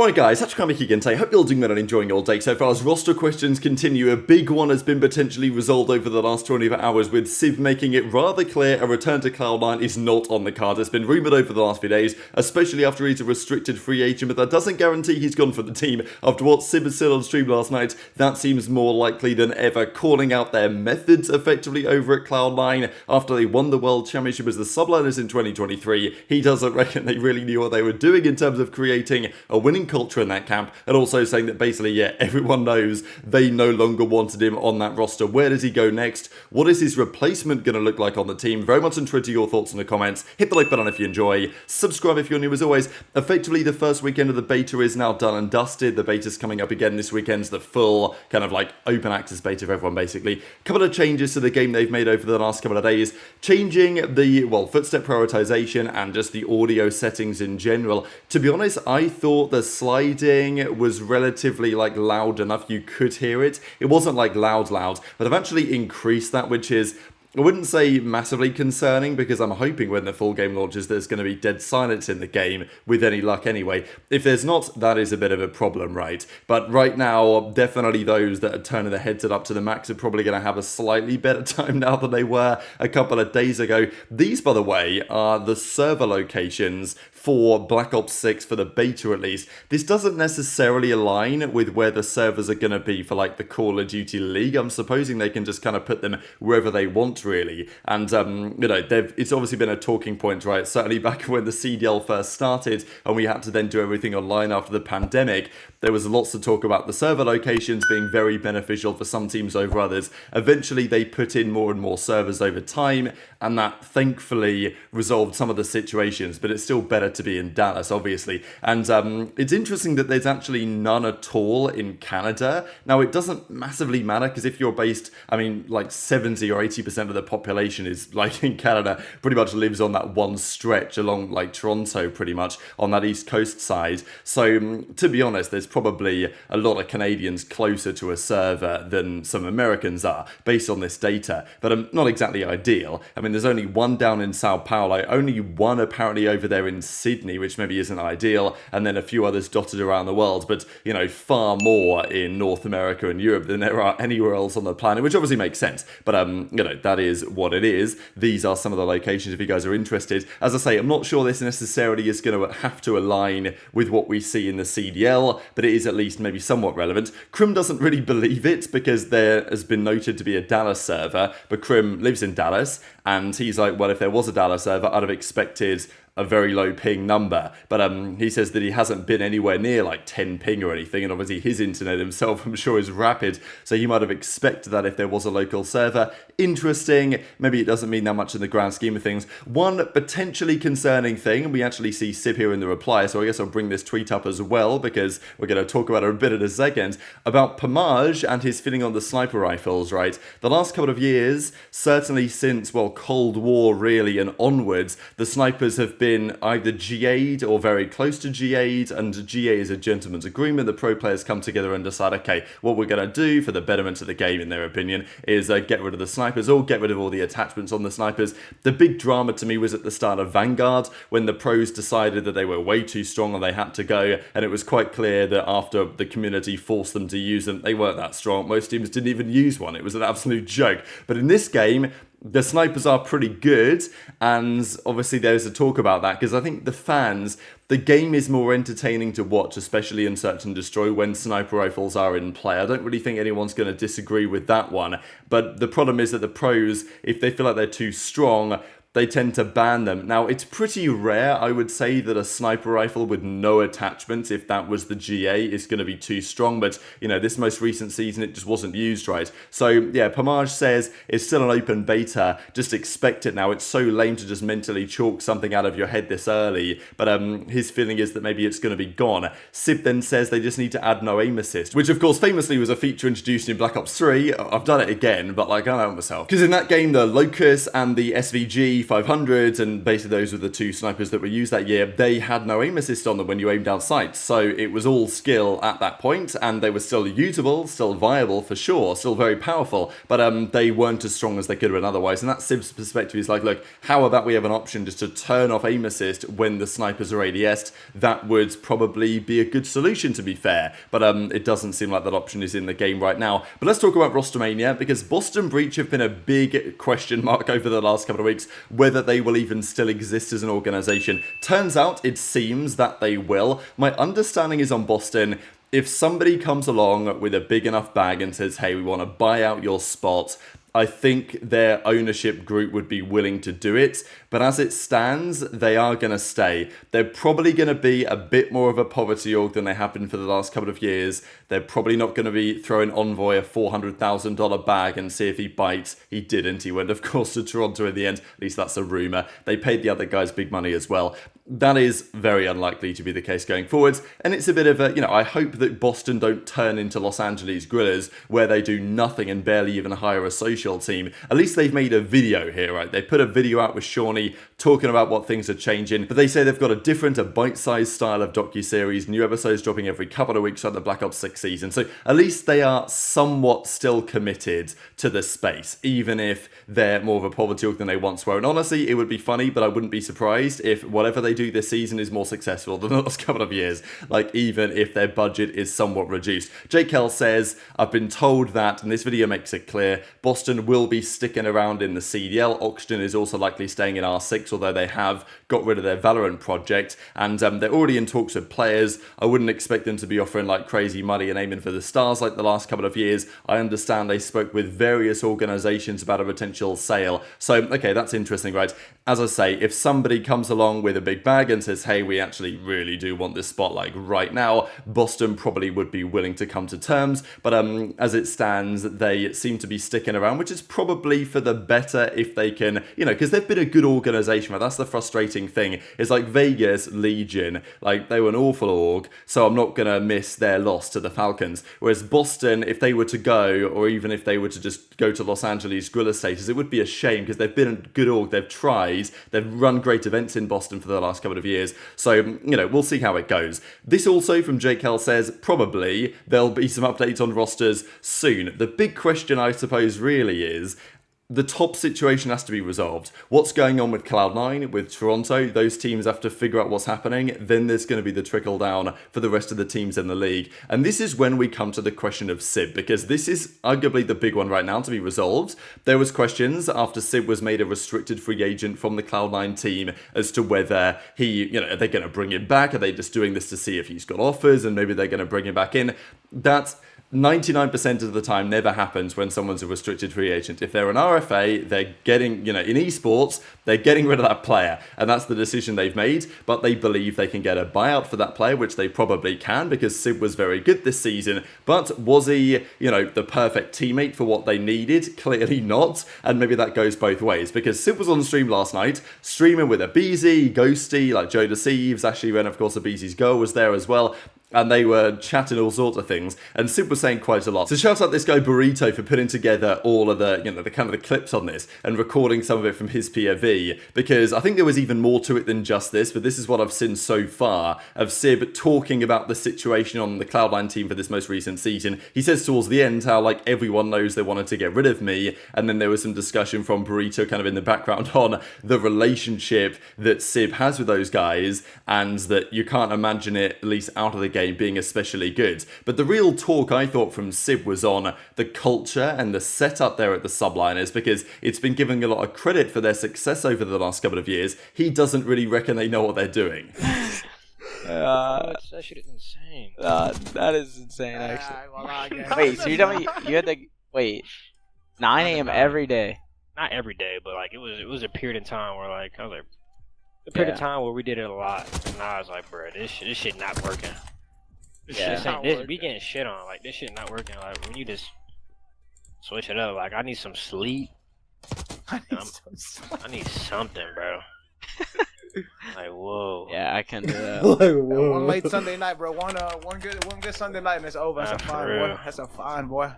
Alright guys, HyDra again today. Hope you're all doing well and enjoying your day so far. As roster questions continue, a big one has been potentially resolved over the last 24 hours, with Sib making it rather clear a return to Cloud9 is not on the card. It's been rumoured over the last few days, especially after he's a restricted free agent, but that doesn't guarantee he's gone for the team. After what Sib had said on stream last night, that seems more likely than ever, calling out their methods effectively over at Cloud9 after they won the World Championship as the Subliners in 2023. He doesn't reckon they really knew what they were doing in terms of creating a winning culture in that camp, and also saying that basically, yeah, everyone knows they no longer wanted him on that roster. Where does he go next? What is his replacement going to look like on the team? Very much interested in your thoughts in the comments. Hit the like button if you enjoy. Subscribe if you're new as always. Effectively, the first weekend of the beta is now done and dusted. The beta's coming up again this weekend. The full kind of like open access beta for everyone, basically. A couple of changes to the game they've made over the last couple of days. Changing the, well, footstep prioritization and just the audio settings in general. To be honest, I thought the sliding was relatively like loud enough you could hear it. It wasn't like loud, but I've actually increased that, which is, I wouldn't say massively concerning, because I'm hoping when the full game launches there's going to be dead silence in the game, with any luck anyway. If there's not, that is a bit of a problem, right? But right now, definitely those that are turning their heads up to the max are probably going to have a slightly better time now than they were a couple of days ago. These, by the way, are the server locations for Black Ops 6 for the beta at least. This doesn't necessarily align with where the servers are going to be for like the Call of Duty League. I'm supposing they can just kind of put them wherever they want, really. And, you know, it's obviously been a talking point, right? Certainly back when the CDL first started and we had to then do everything online after the pandemic, there was lots to talk about the server locations being very beneficial for some teams over others. Eventually, they put in more and more servers over time, and that thankfully resolved some of the situations, but it's still better to be in Dallas, obviously. And it's interesting that there's actually none at all in Canada. Now, it doesn't massively matter, because if you're based, I mean, like 70 or 80% of the population is, like, in Canada, pretty much lives on that one stretch along, like, Toronto, pretty much, on that East Coast side. So, to be honest, there's probably a lot of Canadians closer to a server than some Americans are, based on this data. But not exactly ideal. I mean, there's only one down in Sao Paulo, only one apparently over there in Sydney, which maybe isn't ideal, and then a few others dotted around the world, but, you know, far more in North America and Europe than there are anywhere else on the planet, which obviously makes sense. But, you know, that is what it is. These are some of the locations if you guys are interested. As I say, I'm not sure this necessarily is going to have to align with what we see in the CDL, but it is at least maybe somewhat relevant. Crim doesn't really believe it, because there has been noted to be a Dallas server, but Crim lives in Dallas, and he's like, well, if there was a Dallas server, I'd have expected a very low ping number, but he says that he hasn't been anywhere near like 10 ping or anything, and obviously his internet himself, I'm sure, is rapid, so he might have expected that if there was a local server. Interesting. Maybe it doesn't mean that much in the grand scheme of things. One potentially concerning thing, and we actually see Sib here in the reply, so I guess I'll bring this tweet up as well, because we're going to talk about it a bit in a second, about Pamaj and his feeling on the sniper rifles, right? The last couple of years, certainly since, well, Cold War really and onwards, the snipers have been either GA'd or very close to GA'd, and GA is a gentleman's agreement. The pro players come together and decide, okay, what we're going to do for the betterment of the game, in their opinion, is get rid of the snipers, or get rid of all the attachments on the snipers. The big drama to me was at the start of Vanguard, when the pros decided that they were way too strong and they had to go, and it was quite clear that after the community forced them to use them, they weren't that strong. Most teams didn't even use one. It was an absolute joke. But in this game, the snipers are pretty good, and obviously there's a talk about that, because I think the fans, the game is more entertaining to watch, especially in Search and Destroy, when sniper rifles are in play. I don't really think anyone's going to disagree with that one, but the problem is that the pros, if they feel like they're too strong, they tend to ban them. Now, it's pretty rare, I would say, that a sniper rifle with no attachments, if that was the GA, is going to be too strong. But, you know, this most recent season, it just wasn't used right. So, yeah, Pamaj says it's still an open beta. Just expect it now. It's so lame to just mentally chalk something out of your head this early. But his feeling is that maybe it's going to be gone. Sib then says they just need to add no aim assist, which, of course, famously was a feature introduced in Black Ops 3. I've done it again, but, like, I don't know myself. Because in that game, the Locus and the SVG E500s, and basically those were the two snipers that were used that year, they had no aim assist on them when you aimed down sights. So it was all skill at that point, and they were still usable, still viable for sure, still very powerful, but they weren't as strong as they could have been otherwise. And that Sib's perspective is like, look, how about we have an option just to turn off aim assist when the snipers are ADS'd? That would probably be a good solution, to be fair, but it doesn't seem like that option is in the game right now. But let's talk about Rostermania, because Boston Breach have been a big question mark over the last couple of weeks, whether they will even still exist as an organization. Turns out it seems that they will. My understanding is on Boston, if somebody comes along with a big enough bag and says, hey, we want to buy out your spot, I think their ownership group would be willing to do it, but as it stands, they are going to stay. They're probably going to be a bit more of a poverty org than they have been for the last couple of years. They're probably not going to be throwing Envoy a $400,000 bag and see if he bites. He didn't. He went, of course, to Toronto in the end. At least that's a rumour. They paid the other guys big money as well. That is very unlikely to be the case going forwards, and it's a bit of a, I hope that Boston don't turn into Los Angeles Grillers, where they do nothing and barely even hire a social team. At least they've made a video here, right? They put a video out with Shawnee talking about what things are changing, but they say they've got a bite-sized style of docuseries, new episodes dropping every couple of weeks like the Black Ops 6 season, so at least they are somewhat still committed to the space, even if they're more of a poverty org than they once were. And honestly, it would be funny, but I wouldn't be surprised if whatever they do this season is more successful than the last couple of years, like even if their budget is somewhat reduced. JKL says, I've been told that, and this video makes it clear, Boston will be sticking around in the CDL. Oxygen is also likely staying in R6, although they have got rid of their Valorant project, and they're already in talks with players. I wouldn't expect them to be offering like crazy money and aiming for the stars like the last couple of years. I understand they spoke with various organizations about a potential sale, so okay, that's interesting, right? As I say, if somebody comes along with a big bag and says, hey, we actually really do want this spot like right now, Boston probably would be willing to come to terms, but as it stands, they seem to be sticking around, which is probably for the better if they can, because they've been a good organization, right? That's the frustrating thing. It's like Vegas, Legion, like they were an awful org, so I'm not gonna miss their loss to the Falcons. Whereas Boston, if they were to go, or even if they were to just go to Los Angeles Griller status, it would be a shame, because they've been a good org, they've tried, they've run great events in Boston for the last couple of years, so we'll see how it goes. This also from JKL says probably there'll be some updates on rosters soon. The big question, I suppose, really is the top situation has to be resolved. What's going on with Cloud9, with Toronto? Those teams have to figure out what's happening. Then there's going to be the trickle down for the rest of the teams in the league. And this is when we come to the question of Sib, because this is arguably the big one right now to be resolved. There was questions after Sib was made a restricted free agent from the Cloud9 team as to whether he, are they going to bring him back? Are they just doing this to see if he's got offers and maybe they're going to bring him back in? That's 99% of the time never happens when someone's a restricted free agent. If they're an RFA, they're getting, in esports, they're getting rid of that player. And that's the decision they've made. But they believe they can get a buyout for that player, which they probably can, because Sib was very good this season. But was he, the perfect teammate for what they needed? Clearly not. And maybe that goes both ways, because Sib was on stream last night, streaming with aBeZy, Ghosty, like JoeDeceives, Ashley, and of course aBeZy's girl was there as well. And they were chatting all sorts of things, and Sib was saying quite a lot. So shout out this guy Burrito for putting together all of the, the kind of the clips on this and recording some of it from his POV, because I think there was even more to it than just this, but this is what I've seen so far of Sib talking about the situation on the Cloud9 team for this most recent season. He says towards the end how like everyone knows they wanted to get rid of me, and then there was some discussion from Burrito kind of in the background on the relationship that Sib has with those guys, and that you can't imagine it, at least out of the game, being especially good. But the real talk I thought from Sib was on the culture and the setup there at the Subliners, because it's been giving a lot of credit for their success over the last couple of years. He doesn't really reckon they know what they're doing. That shit is insane. That is insane, actually. Wait, so you tell me you had to wait 9 a.m. every day? Not every day, but like it was a period of time where like I was like a period of time where we did it a lot, and I was like, bro, this shit not working. This we getting shit on. Like this shit not working. Like we need to switch it up. Like I need some sleep. I need something, bro. Like whoa. Yeah, I can do that. Like, one late Sunday night, bro. One good Sunday night and it's over. That's a fine boy. That's a fine boy.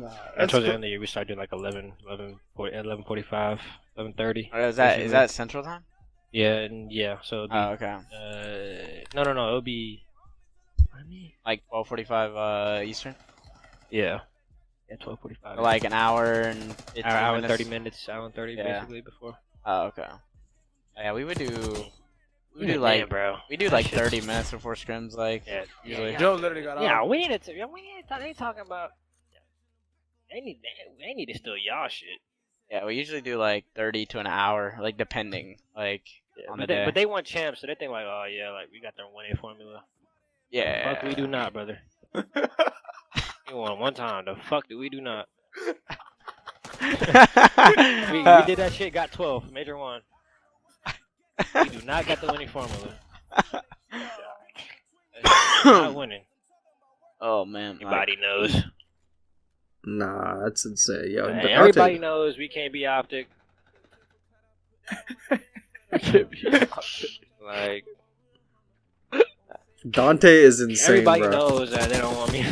That's towards the end of the year, we started doing like 11:45, 11:30. Is that Central Time? Yeah, so it'll be, okay. No, it'll be like 12:45 Eastern. Yeah, 12:45. Like an hour and 15 hour and minutes. 30 minutes, hour and 30 basically before. Oh, okay. Yeah, we would do bro. We do like 30 minutes before scrims, like usually. Joe literally got out. We ain't talking about. They need to steal y'all shit. Yeah, we usually do like 30 to an hour, like depending, like on the day. But they want champs, so they think like, oh yeah, like we got their 1A formula. Yeah. The fuck we do not, brother. We won one time. The fuck do we do not? we did that shit. Got 12. Major 1. We do not got the winning formula. Not winning. Oh man. Everybody knows. Nah, that's insane. Yo, everybody knows we can't be OpTic. We can't be OpTic. Like Dante is insane, everybody bro. knows that they don't want me.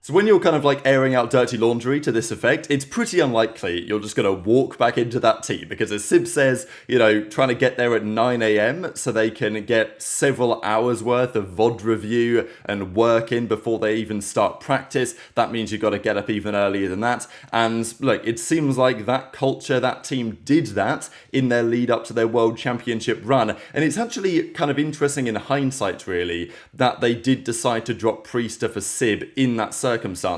So when you're kind of like airing out dirty laundry to this effect, it's pretty unlikely you're just going to walk back into that team because as Sib says, you know, trying to get there at 9 AM so they can get several hours worth of VOD review and work in before they even start practice. That means you've got to get up even earlier than that. And look, it seems like that culture, that team did that in their lead up to their World Championship run. And it's actually kind of interesting in hindsight, really, that they did decide to drop Priestahh for Sib in that circumstance,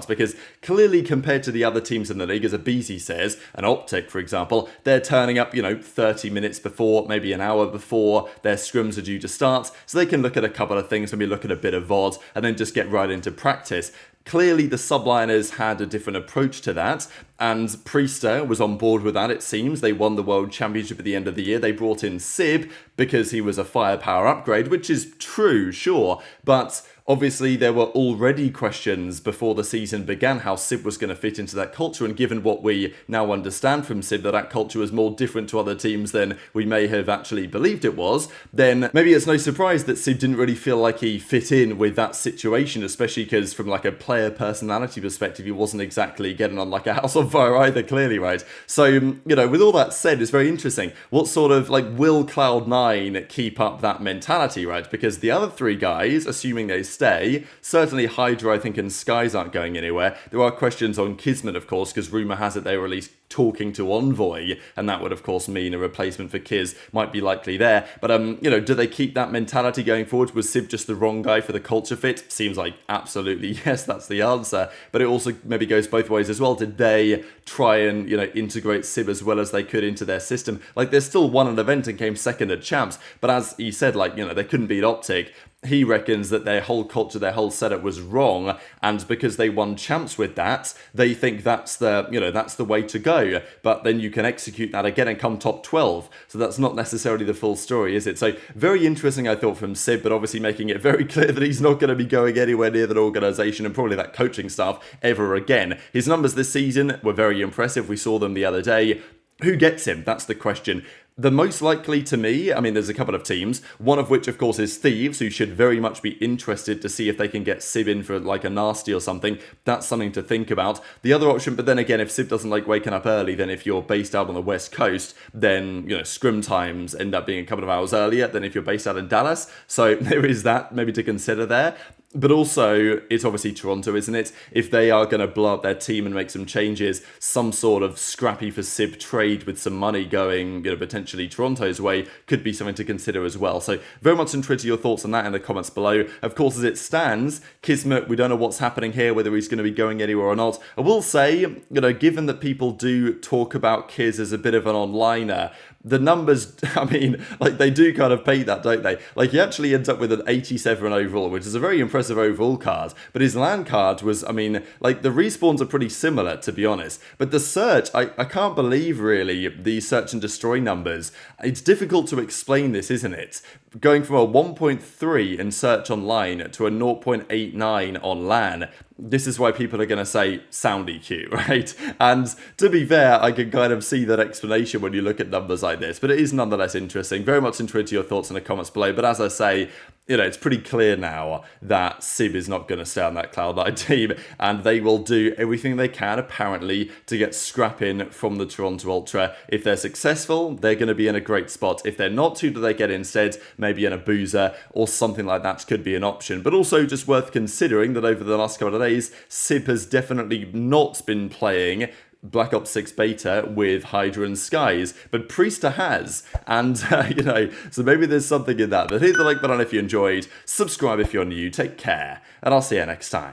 because clearly compared to the other teams in the league, as aBeZy says, and OpTic for example, they're turning up, you know, 30 minutes before, maybe an hour before their scrims are due to start, so they can look at a couple of things, maybe look at a bit of VOD, and then just get right into practice. Clearly, the Subliners had a different approach to that, and Priestahh was on board with that, it seems. They won the World Championship at the end of the year. They brought in Sib because he was a firepower upgrade, which is true, sure, but obviously there were already questions before the season began how Sib was going to fit into that culture, and given what we now understand from Sib, that culture was more different to other teams than we may have actually believed it was, then maybe it's no surprise that Sib didn't really feel like he fit in with that situation, especially because from like a player personality perspective, he wasn't exactly getting on like a house on fire either, clearly, right? So, you know, with all that said, it's very interesting. What sort of, like, will Cloud9 keep up that mentality, right? Because the other three guys, assuming they stay, certainly HyDra, I think, and Skyz aren't going anywhere. There are questions on Kismet, of course, because rumour has it they were at least talking to Envoy, and that would, of course, mean a replacement for Kiz might be likely there. But, you know, do they keep that mentality going forward? Was Sib just the wrong guy for the culture fit? Seems like absolutely yes, that's the answer. But it also maybe goes both ways as well. Did they try and, you know, integrate Sib as well as they could into their system? Like, they still won an event and came second at Champs, but as he said, like, you know, they couldn't beat OpTic. He reckons that their whole culture, their whole setup was wrong, and because they won champs with that, they think that's the, you know, that's the way to go. But then you can execute that again and come top 12. So that's not necessarily the full story, is it? So very interesting, I thought, from Sib, but obviously making it very clear that he's not going to be going anywhere near that organisation and probably that coaching staff ever again. His numbers this season were very impressive. We saw them the other day. Who gets him? That's the question. The most likely to me, I mean, there's a couple of teams, one of which, of course, is Thieves, who should very much be interested to see if they can get Sib in for, like, a Nastie or something. That's something to think about. The other option, but then again, if Sib doesn't like waking up early, then if you're based out on the West Coast, then, you know, scrim times end up being a couple of hours earlier than if you're based out in Dallas. So there is that maybe to consider there. But also, it's obviously Toronto, isn't it? If they are going to blow up their team and make some changes, some sort of Scrappy for Sib trade with some money going, you know, potentially Toronto's way could be something to consider as well. So very much intrigued to your thoughts on that in the comments below. Of course, as it stands, Kismet, we don't know what's happening here, whether he's going to be going anywhere or not. I will say, you know, given that people do talk about Kiz as a bit of an onliner, the numbers, I mean, like, they do kind of pay that, don't they? Like, he actually ends up with an 87 overall, which is a very impressive overall card. But his LAN card was, I mean, like, the respawns are pretty similar, to be honest. But the search, I can't believe, really, the search and destroy numbers. It's difficult to explain this, isn't it? going from a 1.3 in search online to a 0.89 on LAN. This is why people are going to say sound EQ, right? And to be fair, I can kind of see that explanation when you look at numbers like this, but it is nonetheless interesting. Very much interested to your thoughts in the comments below, but as I say, you know, it's pretty clear now that Sib is not going to stay on that Cloud9 team, and they will do everything they can, apparently, to get Scrappy from the Toronto Ultra. If they're successful, they're going to be in a great spot. If they're not, who do they get instead? Maybe an aBeZy or something like that could be an option. But also just worth considering that over the last couple of days, Sib has definitely not been playing Black Ops 6 beta with HyDra and Skyz, but Priestahh has, and you know, so maybe there's something in that. But hit the like button if you enjoyed, subscribe if you're new, take care, and I'll see you next time.